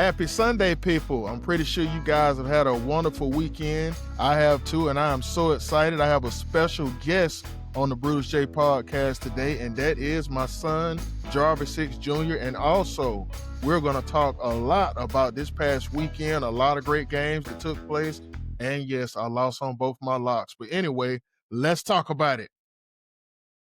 Happy Sunday, people. I'm pretty sure you guys have had a wonderful weekend. I have too, and I am so excited. I have a special guest on the Brutus J podcast today, and that is my son, Jarvis Hicks Jr. And also, we're going to talk a lot about this past weekend, a lot of great games that took place. And yes, I lost on both my locks. But anyway, let's talk about it.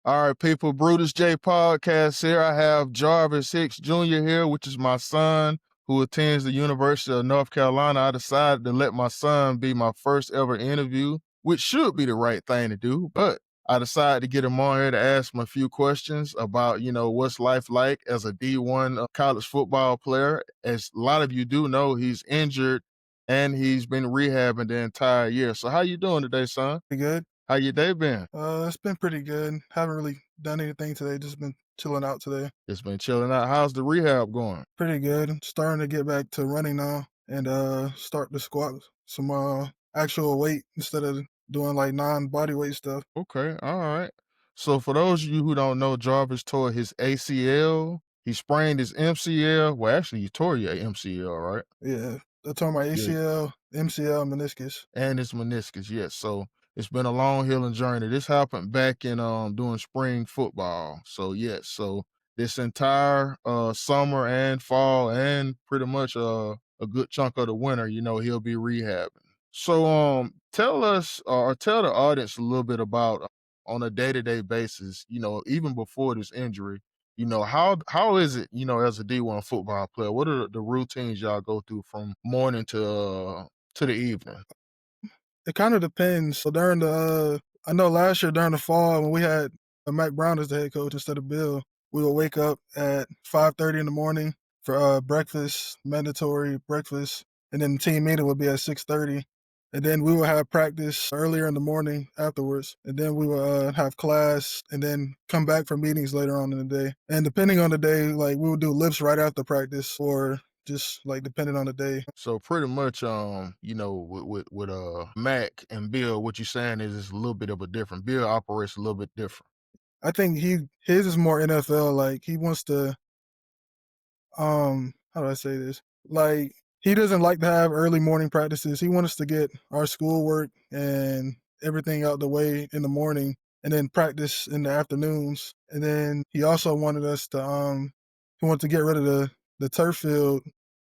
All right, people, Brutus J podcast here. I have Jarvis Hicks Jr. here, which is my son who attends the University of North Carolina. I decided to let my son be my first ever interview, which should be the right thing to do, but I decided to get him on here to ask him a few questions about, what's life like as a D1 college football player. As a lot of you do know, he's injured and he's been rehabbing the entire year. So how you doing today, son? Pretty good. How your day been? It's been pretty good. Haven't really done anything today. Just been chilling out today. It's been chilling out. How's the rehab going? Pretty good. I'm starting to get back to running now and start to squat some actual weight instead of doing like non-body weight stuff. Okay, all right. So for those of you who don't know, Jarvis tore his ACL. He sprained his MCL. Well, actually, you tore your MCL, right? Yeah, I tore my Yeah. ACL, MCL, meniscus. And his meniscus, yes. So it's been a long healing journey. This happened back in doing spring football. So yes, so this entire summer and fall and pretty much a good chunk of the winter, he'll be rehabbing. So tell us or tell the audience a little bit about on a day-to-day basis, even before this injury, how is it, as a D1 football player? What are the routines y'all go through from morning to the evening? It kind of depends. So during I know last year during the fall when we had Mac Brown as the head coach instead of Bill, we would wake up at 5:30 in the morning for breakfast, mandatory breakfast, and then the team meeting would be at 6:30, and then we would have practice earlier in the morning afterwards, and then we would have class, and then come back for meetings later on in the day. And depending on the day, like we would do lifts right after practice, or just like depending on the day. So pretty much, with Mac and Bill, what you're saying is it's a little bit of a different. Bill operates a little bit different. I think his is more NFL. Like he wants to how do I say this? Like he doesn't like to have early morning practices. He wants us to get our schoolwork and everything out the way in the morning and then practice in the afternoons. And then he also wanted us to he wanted to get rid of the turf field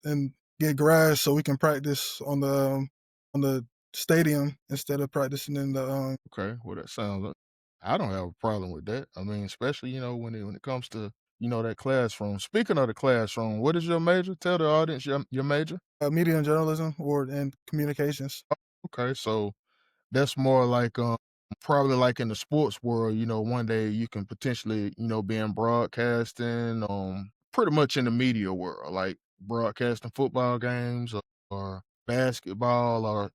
and get grass so we can practice on the stadium instead of practicing in the Okay, well that sounds. I don't have a problem with that. I mean, especially when it comes to that classroom. Speaking of the classroom, what is your major? Tell the audience your major. media and journalism or and communications. Okay, so that's more like probably like in the sports world, one day you can potentially, be in broadcasting, pretty much in the media world, like broadcasting football games or basketball or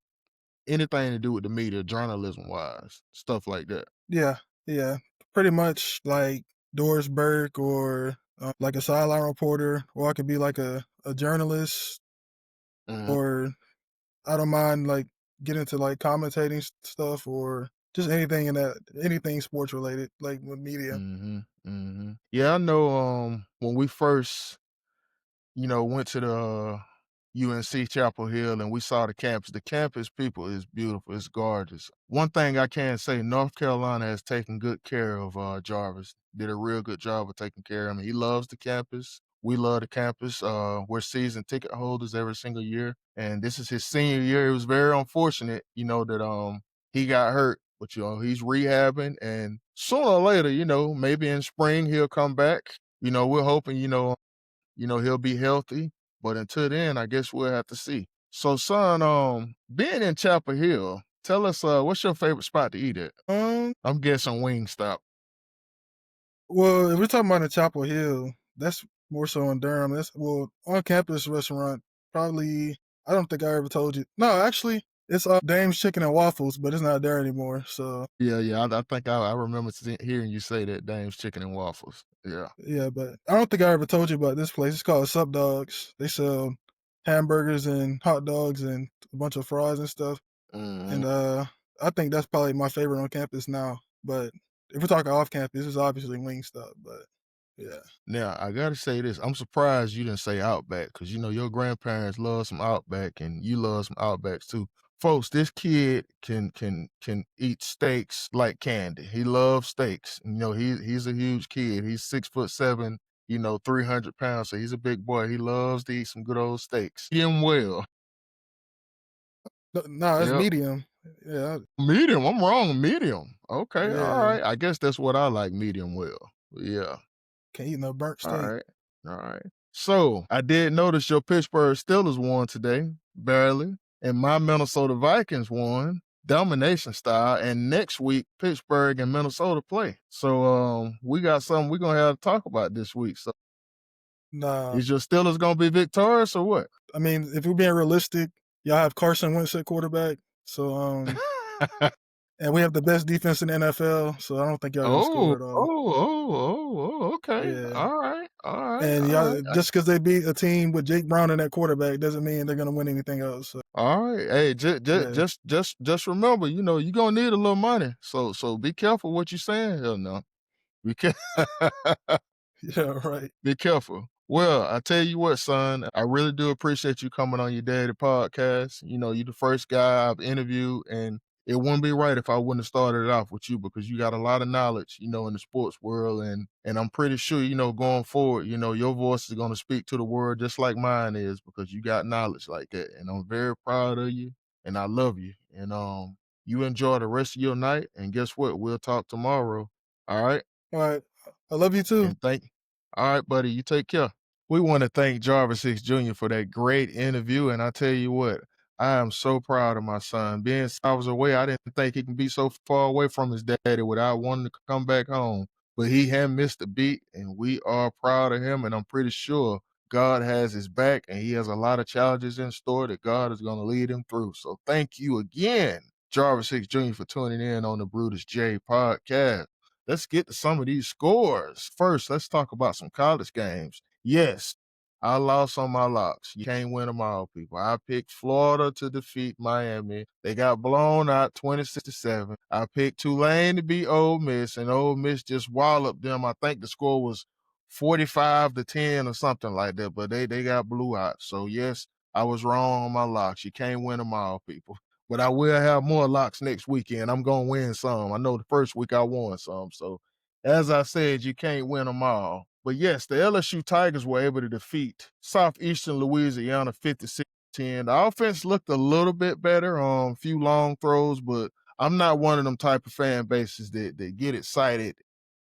anything to do with the media, journalism wise, stuff like that. Yeah, yeah, pretty much like Doris Burke or like a sideline reporter, or I could be like a journalist, Hmm. or I don't mind like get into like commentating stuff or just anything in that anything sports related, like with media. Hmm. Hmm. Yeah, I know. When we first went to the UNC Chapel Hill and we saw the campus. The campus, people, is beautiful. It's gorgeous. One thing I can say, North Carolina has taken good care of Jarvis. Did a real good job of taking care of him. He loves the campus. We love the campus. We're season ticket holders every single year. And this is his senior year. It was very unfortunate, that he got hurt. But he's rehabbing and sooner or later, maybe in spring he'll come back. We're hoping, he'll be healthy. But until then, I guess we'll have to see. So, son, being in Chapel Hill, tell us what's your favorite spot to eat at? Um, I'm guessing Wingstop. well, if we're talking about the Chapel Hill, that's more so in Durham. That's well on campus restaurant. Probably I don't think I ever told you. No, actually, it's Dame's Chicken and Waffles, but it's not there anymore. So Yeah, yeah. I think I remember hearing you say that Dame's Chicken and Waffles. Yeah. yeah, but I don't think I ever told you about this place. It's called Sup Dogs. They sell hamburgers and hot dogs and a bunch of fries and stuff. Hmm. And I think that's probably my favorite on campus now. But if we're talking off campus, it's obviously Wingstop. But Yeah. Now, I gotta say this. I'm surprised you didn't say Outback because you know your grandparents love some Outback and you love some Outbacks too. Folks, this kid can eat steaks like candy. He loves steaks. You know, he's a huge kid. He's 6'7", 300 pounds. So he's a big boy. He loves to eat some good old steaks. Eat him well. No, it's Yep. medium. Yeah, Medium. I'm wrong. Medium. Okay. All yeah. right. I guess that's what I like. Medium well. Yeah. Can't eat no burnt All steak. right. All right. So I did notice your Pittsburgh Steelers won today, barely, and my Minnesota Vikings won domination style. And next week, Pittsburgh and Minnesota play. So we got something we're gonna have to talk about this week. So Nah, is your Steelers gonna be victorious or what? I mean, if we're being realistic, y'all have Carson Wentz at quarterback. So, and we have the best defense in the NFL. So I don't think y'all gonna Oh, score at all. okay. Yeah. All right, all right, And all y'all, right. just because they beat a team with Jake Brown in that quarterback doesn't mean they're gonna win anything else. So, All right. Hey, yeah, just remember, you're gonna need a little money. So be careful what you're saying here now. Be careful. yeah, right. Be careful. Well, I tell you what, son, I really do appreciate you coming on your daddy podcast. You know, you're the first guy I've interviewed, and it wouldn't be right if I wouldn't have started it off with you because you got a lot of knowledge, in the sports world, and I'm pretty sure, going forward, your voice is gonna speak to the world just like mine is because you got knowledge like that. And I'm very proud of you and I love you. And you enjoy the rest of your night. And guess what? We'll talk tomorrow. All right. All right. I love you too. And all right, buddy, you take care. We want to thank Jarvis Hicks Jr. for that great interview. And I tell you what, I am so proud of my son. Being I was away, I didn't think he can be so far away from his daddy without wanting to come back home. But he hadn't missed a beat, and we are proud of him. And I'm pretty sure God has his back, and he has a lot of challenges in store that God is going to lead him through. So thank you again, Jarvis Hicks Jr., for tuning in on the Brutus J podcast. Let's get to some of these scores. First, let's talk about some college games. Yes, I lost on my locks. You can't win them all, people. I picked Florida to defeat Miami. They got blown out 26-7. I picked Tulane to beat Ole Miss, and Ole Miss just walloped them. I think the score was 45-10 or something like that, but they got blew out. So, yes, I was wrong on my locks. You can't win them all, people. But I will have more locks next weekend. I'm going to win some. I know the first week I won some. So, as I said, you can't win them all. But yes, the LSU Tigers were able to defeat Southeastern Louisiana 56-10. The offense looked a little bit better on a few long throws, but I'm not one of them type of fan bases that get excited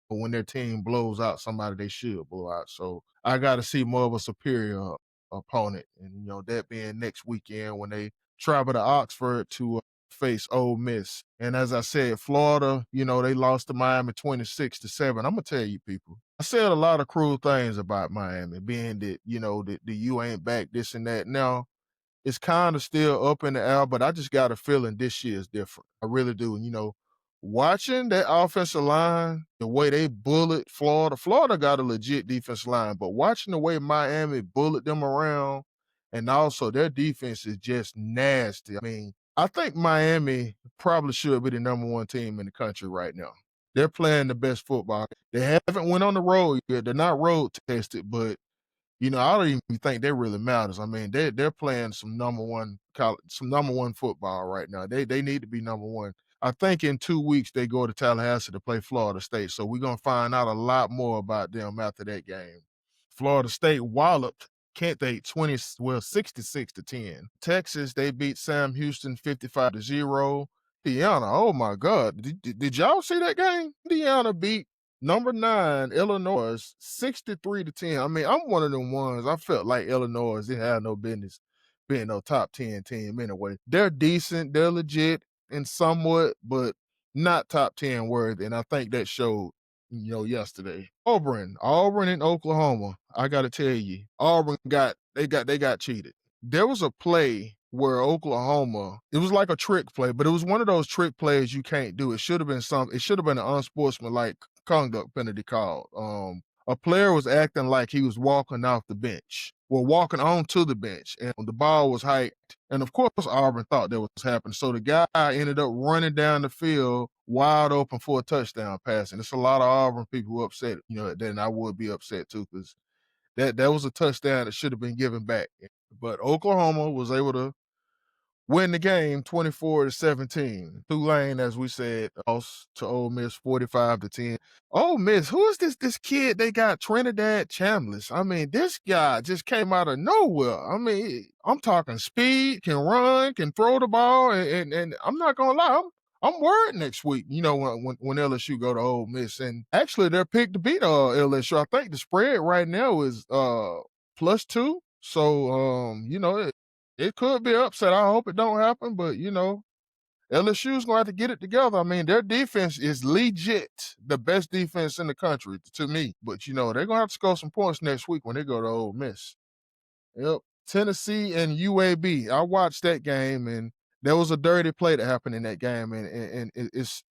when their team blows out somebody they should blow out. So I got to see more of a superior opponent. And, that being next weekend when they travel to Oxford to face Ole Miss. And as I said, Florida, they lost to Miami 26-7. I'm going to tell you people, I said a lot of cruel things about Miami, being that, that the U ain't back, this and that. Now, it's kind of still up in the air, but I just got a feeling this year is different. I really do. Watching that offensive line, the way they bullet Florida got a legit defense line, but watching the way Miami bullet them around, and also their defense is just nasty. I mean, I think Miami probably should be the number one team in the country right now. They're playing the best football. They haven't went on the road yet. They're not road tested, but I don't even think that really matters. I mean, they're playing some number one football right now. They need to be number one. I think in 2 weeks they go to Tallahassee to play Florida State, so we're gonna find out a lot more about them after that game. Florida State walloped Kent State 66-10. Texas, they beat Sam Houston 55-0. Indiana, oh my God, did y'all see that game? Indiana beat number 9, Illinois, 63-10. I mean, I'm one of them ones. I felt like Illinois didn't have no business being no top 10 team anyway. They're decent, they're legit and somewhat, but not top 10 worthy. And I think that showed, yesterday. Auburn in Oklahoma. I gotta tell you, Auburn got cheated. There was a play where Oklahoma, it was like a trick play, but it was one of those trick plays you can't do. It should have been an unsportsmanlike conduct penalty called. a player was acting like he was walking off the bench, well, walking onto the bench, and the ball was hiked. And of course, Auburn thought that was happening. So the guy ended up running down the field wide open for a touchdown pass. And it's a lot of Auburn people who upset, then I would be upset too, because that was a touchdown that should have been given back. But Oklahoma was able to win the game 24-17. Tulane, as we said, lost to Ole Miss 45-10. Ole Miss, who is this kid they got, Trinidad Chambliss? I mean, this guy just came out of nowhere. I mean, I'm talking speed, can run, can throw the ball, and I'm not gonna lie, I'm worried next week, when LSU go to Ole Miss. And actually they're picked to beat LSU. I think the spread right now is +2. So it could be upset. I hope it don't happen, but LSU's gonna have to get it together. I mean, their defense is legit the best defense in the country to me. But they're gonna have to score some points next week when they go to Ole Miss. Yep. Tennessee and UAB. I watched that game, and there was a dirty play that happened in that game, and it's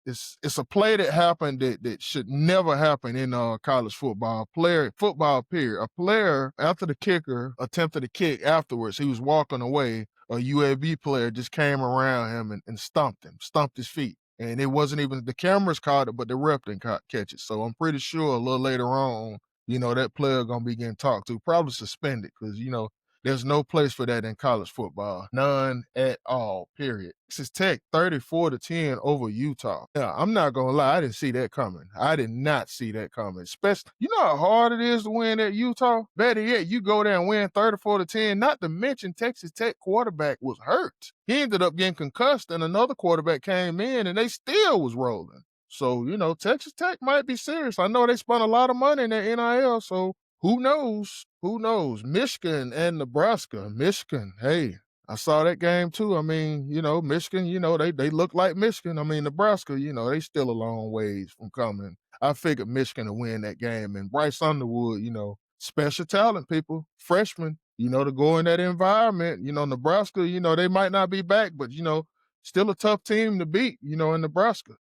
a play that happened that should never happen in college football. Football period. A player, after the kicker attempted to kick afterwards, he was walking away. A UAB player just came around him and stomped his feet. And it wasn't even, the cameras caught it, but the ref didn't catch it. So I'm pretty sure a little later on, that player going to be getting talked to, probably suspended, because, there's no place for that in college football. None at all, period. Texas Tech 34-10 over Utah. Yeah, I'm not going to lie. I didn't see that coming. I did not see that coming. Especially, you know how hard it is to win at Utah? Better yet, you go there and win 34-10. Not to mention Texas Tech quarterback was hurt. He ended up getting concussed, and another quarterback came in, and they still was rolling. So, Texas Tech might be serious. I know they spent a lot of money in their NIL, so who knows? Who knows? Michigan and Nebraska. Michigan, hey, I saw that game too. I mean, Michigan, they look like Michigan. I mean, Nebraska, they still a long ways from coming. I figured Michigan to win that game. And Bryce Underwood, special talent, people, freshman, to go in that environment. Nebraska, they might not be back, but, still a tough team to beat, in Nebraska.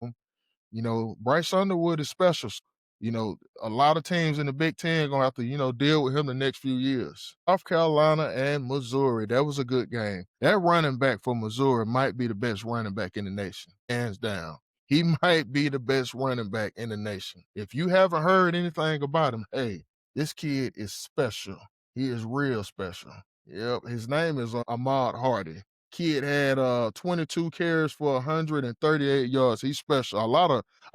Bryce Underwood is special. A lot of teams in the Big Ten are going to have to, deal with him the next few years. South Carolina and Missouri, that was a good game. That running back for Missouri might be the best running back in the nation, hands down. He might be the best running back in the nation. If you haven't heard anything about him, hey, this kid is special. He is real special. Yep, his name is Ahmad Hardy. Kid had 22 carries for 138 yards. He's special. A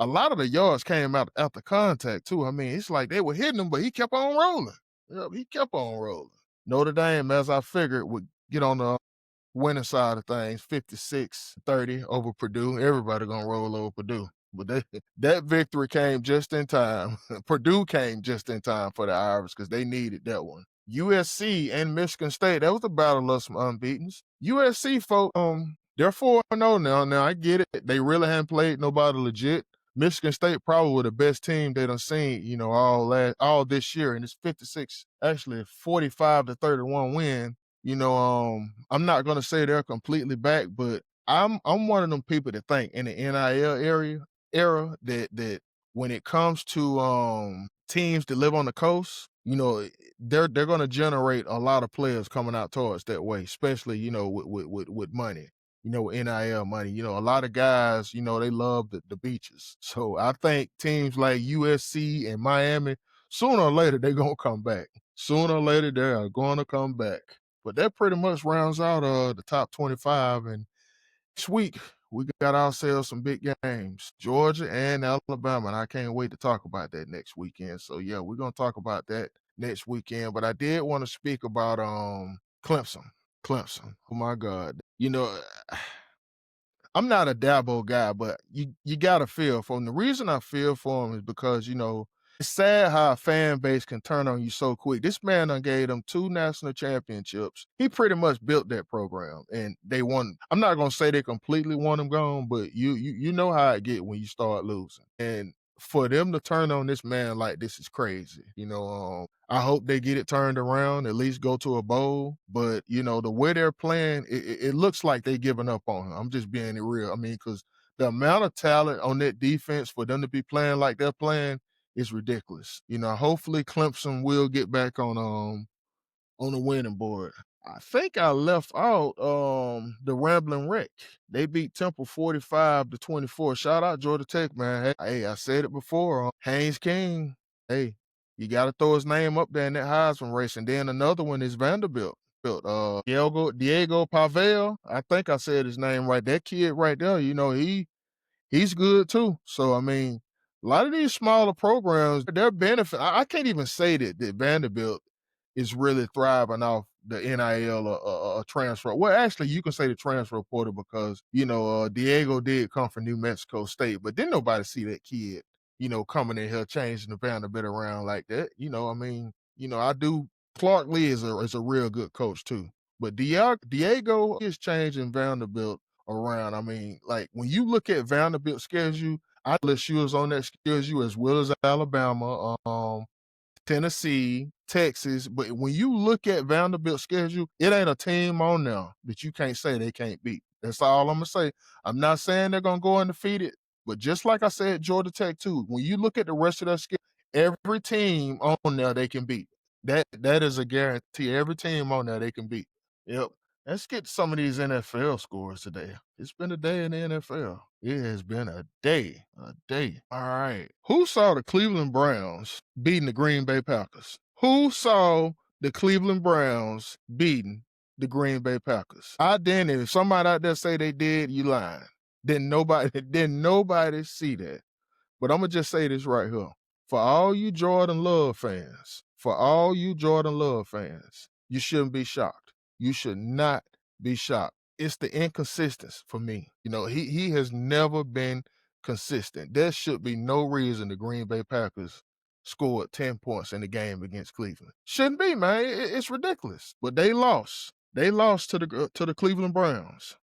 lot of the yards came out after contact too. I mean, it's like they were hitting him, but he kept on rolling. Yep, he kept on rolling. Notre Dame, as I figured, would get on the winning side of things, 56-30 over Purdue. Everybody gonna roll over Purdue. But that victory came just in time. Purdue came just in time for the Irish because they needed that one. USC and Michigan State, that was a battle of some unbeatens. USC folk, they're 4-0 now. Now I get it. They really haven't played nobody legit. Michigan State probably the best team they done seen, all this year. And it's 45-31 win. I'm not gonna say they're completely back, but I'm one of them people that think in the NIL era that when it comes to teams that live on the coast, they're gonna generate a lot of players coming out towards that way, especially, with money, with NIL money. A lot of guys, they love the beaches. So I think teams like USC and Miami, sooner or later, they're gonna come back. Sooner or later, they are gonna come back. But that pretty much rounds out the top 25. And next week, we got ourselves some big games, Georgia and Alabama, and I can't wait to talk about that next weekend. So, yeah, we're going to talk about that next weekend. But I did want to speak about Clemson. Clemson, oh, my God. I'm not a Dabo guy, but you got to feel for him. The reason I feel for him is because, it's sad how a fan base can turn on you so quick. This man done gave them 2 national championships. He pretty much built that program, and they won. I'm not gonna say they completely won them gone, but you know how it get when you start losing. And for them to turn on this man like this is crazy. I hope they get it turned around, at least go to a bowl. But the way they're playing, it looks like they giving up on him. I'm just being real. I mean, because the amount of talent on that defense for them to be playing like they're playing, It's ridiculous. Hopefully Clemson will get back on the winning board. I think I left out the Rambling Wreck. They beat Temple 45-24. Shout out Georgia Tech, man. Hey, I said it before. Haynes King. Hey, you got to throw his name up there in that Heisman race. And then another one is Vanderbilt. Diego Pavel. I think I said his name right. That kid right there, he's good too. So, I mean, a lot of these smaller programs, they're benefit. I can't even say that Vanderbilt is really thriving off the NIL or transfer. Well, actually, you can say the transfer portal because, Diego did come from New Mexico State, but didn't nobody see that kid, coming in here changing the Vanderbilt around like that. I mean, I do. Clark Lee is a real good coach too. But Diego is changing Vanderbilt around. I mean, like when you look at Vanderbilt's schedule, I list you was on that schedule as well as Alabama, Tennessee, Texas. But when you look at Vanderbilt's schedule, it ain't a team on there that you can't say they can't beat. That's all I'm gonna say. I'm not saying they're gonna go undefeated, but just like I said, Georgia Tech too. When you look at the rest of their schedule, every team on there they can beat. That is a guarantee. Every team on there they can beat. Yep. Let's get some of these NFL scores today. It's been a day in the NFL. It has been a day. A day. All right. Who saw the Cleveland Browns beating the Green Bay Packers? Who saw the Cleveland Browns beating the Green Bay Packers? I didn't. If somebody out there say they did, you lying. Didn't nobody see that. But I'm gonna just say this right here. For all you Jordan Love fans, you shouldn't be shocked. You should not be shocked. It's the inconsistency for me. He has never been consistent. There should be no reason the Green Bay Packers scored 10 points in the game against Cleveland. Shouldn't be, man. It's ridiculous. But they lost. They lost to the Cleveland Browns.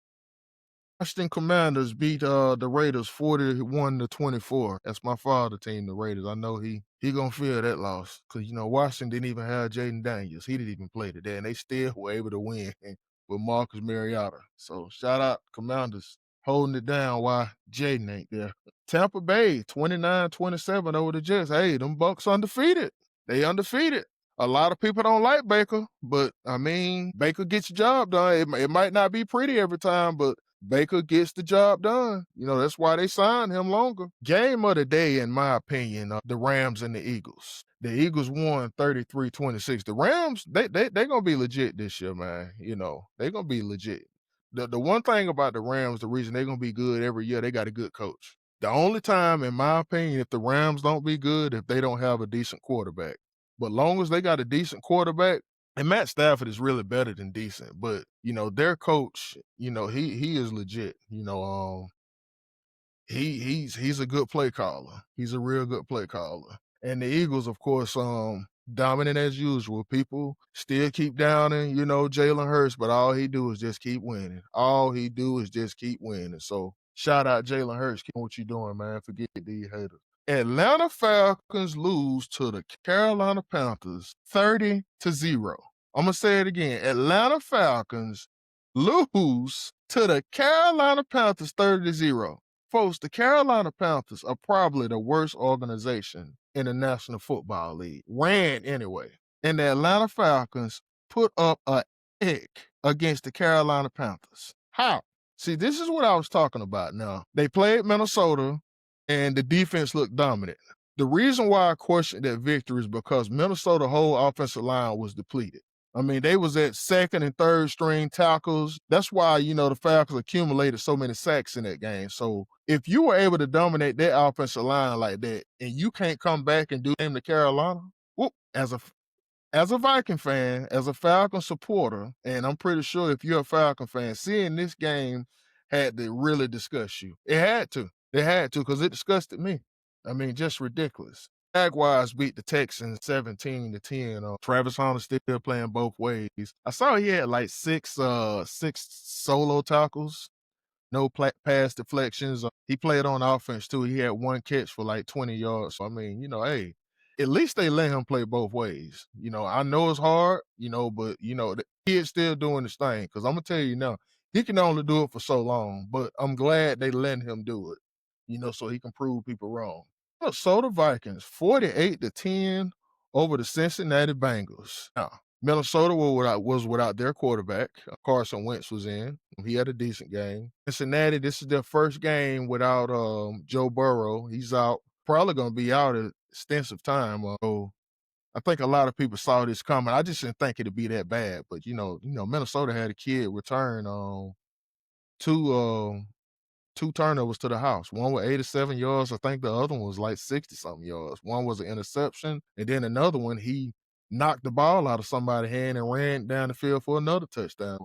Washington Commanders beat the Raiders 41-24. That's my father team, the Raiders. I know he gonna feel that loss because Washington didn't even have Jaden Daniels. He didn't even play today, and they still were able to win with Marcus Mariota. So shout out Commanders holding it down while Jaden ain't there. Tampa Bay 29-27 over the Jets. Hey, them Bucks undefeated. They undefeated. A lot of people don't like Baker, but I mean, Baker gets the job done. It might not be pretty every time, but Baker gets the job done. That's why they signed him longer. Game of the day, in my opinion, the Rams and the Eagles. The Eagles won 33-26. The Rams, they going to be legit this year, man. They're going to be legit. The one thing about the Rams, the reason they're going to be good every year, they got a good coach. The only time, in my opinion, if the Rams don't be good, if they don't have a decent quarterback. But long as they got a decent quarterback, and Matt Stafford is really better than decent, but their coach, he is legit. He's a good play caller. He's a real good play caller. And the Eagles, of course, dominant as usual. People still keep downing, Jalen Hurts, but all he do is just keep winning. All he do is just keep winning. So shout out Jalen Hurts. Keep what you doing, man. Forget these haters. Atlanta Falcons lose to the Carolina Panthers 30-0. I'm going to say it again. Atlanta Falcons lose to the Carolina Panthers 30-0. Folks, the Carolina Panthers are probably the worst organization in the National Football League. Ran anyway. And the Atlanta Falcons put up a egg against the Carolina Panthers. How? See, this is what I was talking about now. They played Minnesota, and the defense looked dominant. The reason why I questioned that victory is because Minnesota's whole offensive line was depleted. I mean, they was at second and third string tackles. That's why, the Falcons accumulated so many sacks in that game. So if you were able to dominate that offensive line like that, and you can't come back and do the same to Carolina, whoop, as a Viking fan, as a Falcon supporter, and I'm pretty sure if you're a Falcon fan, seeing this game had to really disgust you. It had to. It had to because it disgusted me. I mean, just ridiculous. Jaguars beat the Texans 17-10. Travis Hunter still playing both ways. I saw he had like six solo tackles, no pass deflections. He played on offense too. He had one catch for like 20 yards. So, I mean, hey, at least they let him play both ways. I know it's hard, but the kid's still doing his thing. Because I'm gonna tell you now, he can only do it for so long. But I'm glad they let him do it, so he can prove people wrong. Minnesota Vikings 48-10 over the Cincinnati Bengals. Now, Minnesota was without their quarterback. Carson Wentz was in. He had a decent game. Cincinnati, this is their first game without Joe Burrow. He's out. Probably going to be out an extensive time. So I think a lot of people saw this coming. I just didn't think it'd be that bad. But Minnesota had a kid return two turnovers to the house. One was 87 yards. I think the other one was like 60-something yards. One was an interception, and then another one, he knocked the ball out of somebody's hand and ran down the field for another touchdown.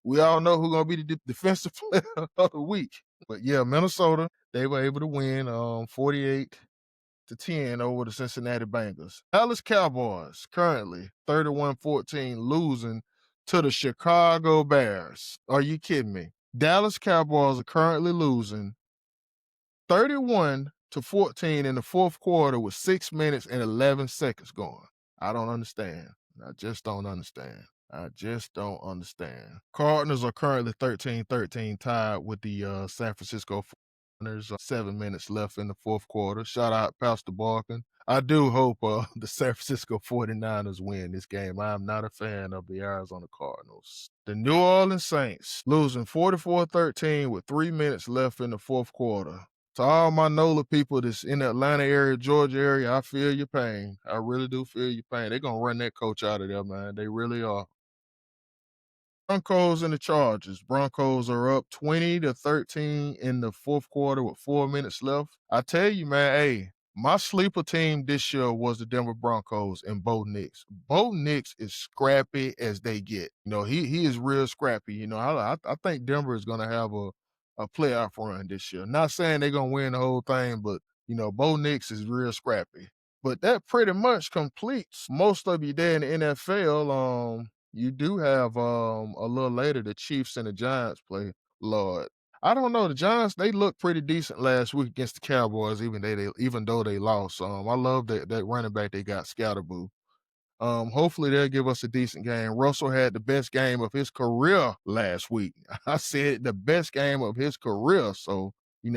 We all know who's going to be the defensive player of the week. But, yeah, Minnesota, they were able to win 48-10 over the Cincinnati Bengals. Dallas Cowboys currently 31-14 losing to the Chicago Bears. Are you kidding me? Dallas Cowboys are currently losing 31-14 in the fourth quarter with 6 minutes and 11 seconds going. I don't understand. I just don't understand. Cardinals are currently 13-13 tied with the San Francisco 49ers. 7 minutes left in the fourth quarter. Shout out Pastor Barkin. I do hope the San Francisco 49ers win this game. I am not a fan of the Arizona Cardinals. The New Orleans Saints losing 44-13 with 3 minutes left in the fourth quarter. To all my NOLA people that's in the Atlanta area, Georgia area, I feel your pain. I really do feel your pain. They're going to run that coach out of there, man. They really are. Broncos and the Chargers. Broncos are up 20-13 in the fourth quarter with 4 minutes left. I tell you, man, hey, my sleeper team this year was the Denver Broncos and Bo Nix. Bo Nix is scrappy as they get. He is real scrappy. I think Denver is going to have a playoff run this year. Not saying they're going to win the whole thing, but, Bo Nix is real scrappy. But that pretty much completes most of your day in the NFL. You do have a little later the Chiefs and the Giants play. Lord, I don't know. The Giants, they looked pretty decent last week against the Cowboys, even though they lost. I love that running back they got, Scatterboo. Hopefully they'll give us a decent game. Russell had the best game of his career last week. I said the best game of his career. So,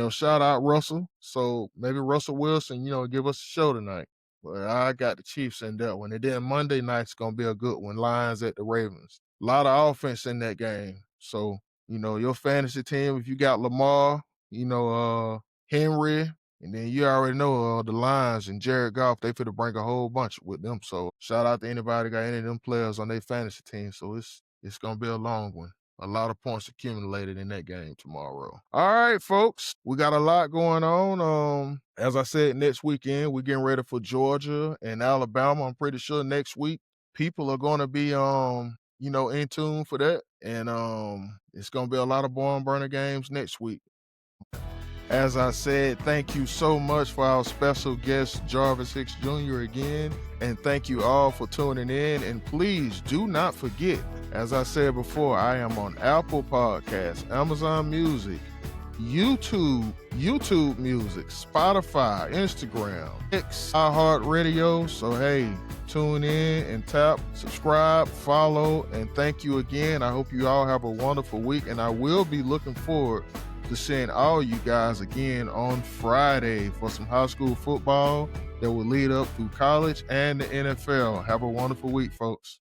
shout out Russell. So maybe Russell Wilson, give us a show tonight. But I got the Chiefs in that one. And then Monday night's going to be a good one. Lions at the Ravens. A lot of offense in that game. So, your fantasy team, if you got Lamar, Henry, and then you already know the Lions and Jared Goff, they finna bring a whole bunch with them. So shout out to anybody got any of them players on their fantasy team. So it's going to be a long one. A lot of points accumulated in that game tomorrow. All right, folks. We got a lot going on. As I said, next weekend, we're getting ready for Georgia and Alabama. I'm pretty sure next week people are going to be, in tune for that. And it's going to be a lot of barn burner games next week. As I said, thank you so much for our special guest, Jarvis Hicks Jr. again. And thank you all for tuning in. And please do not forget, as I said before, I am on Apple Podcasts, Amazon Music, YouTube Music, Spotify, Instagram, X, iHeartRadio. So, hey, tune in and tap, subscribe, follow, and thank you again. I hope you all have a wonderful week, and I will be looking forward to seeing all you guys again on Friday for some high school football that will lead up through college and the NFL. Have a wonderful week, folks.